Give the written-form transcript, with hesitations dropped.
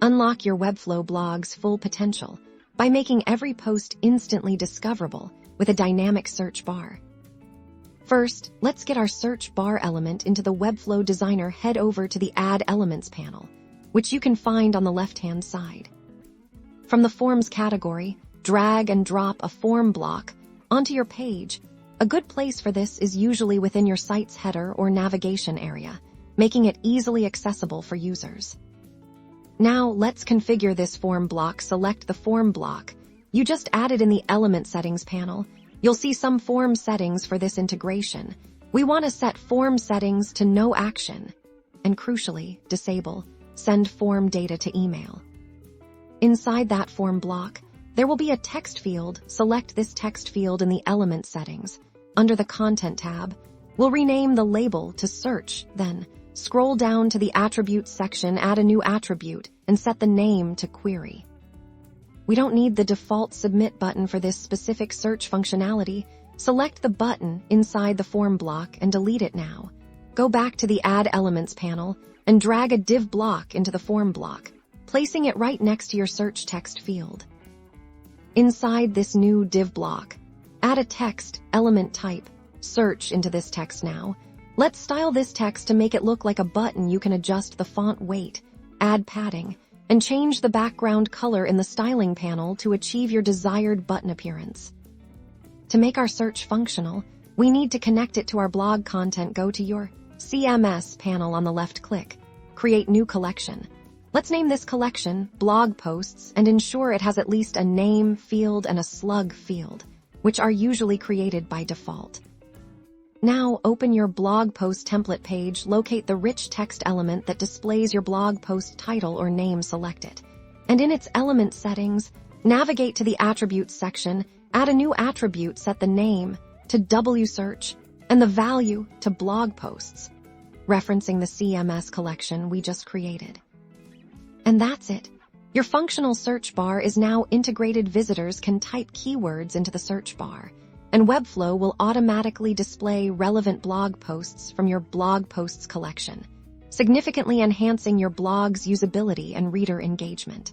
Unlock your Webflow blog's full potential by making every post instantly discoverable with a dynamic search bar. First, let's get our search bar element into the Webflow Designer. Head over to the Add Elements panel, which you can find on the left-hand side. From the Forms category, drag and drop a form block onto your page. A good place for this is usually within your site's header or navigation area, making it easily accessible for users. Now, let's configure this form block. Select the form block you just added in the Element Settings panel. You'll see some form settings for this integration. We want to set form settings to no action, and crucially, disable send form data to email. Inside that form block, there will be a text field. Select this text field in the Element Settings. Under the Content tab, we'll rename the label to Search, then scroll down to the Attributes section, add a new attribute, and set the name to Query. We don't need the default Submit button for this specific search functionality. Select the button inside the form block and delete it now. Go back to the Add Elements panel and drag a div block into the form block, placing it right next to your search text field. Inside this new div block, add a text element type, Search, into this text now. Let's style this text to make it look like a button. You can adjust the font weight, add padding, and change the background color in the styling panel to achieve your desired button appearance. To make our search functional, we need to connect it to our blog content. Go to your CMS panel on the left, click Create New Collection. Let's name this collection Blog Posts and ensure it has at least a name field and a slug field, which are usually created by default. Now open your blog post template page, locate the rich text element that displays your blog post title or name, select it. And in its element settings, navigate to the Attributes section, add a new attribute, set the name to WSearch and the value to blog posts, referencing the CMS collection we just created. And that's it. Your functional search bar is now integrated. Visitors can type keywords into the search bar, and Webflow will automatically display relevant blog posts from your blog posts collection, significantly enhancing your blog's usability and reader engagement.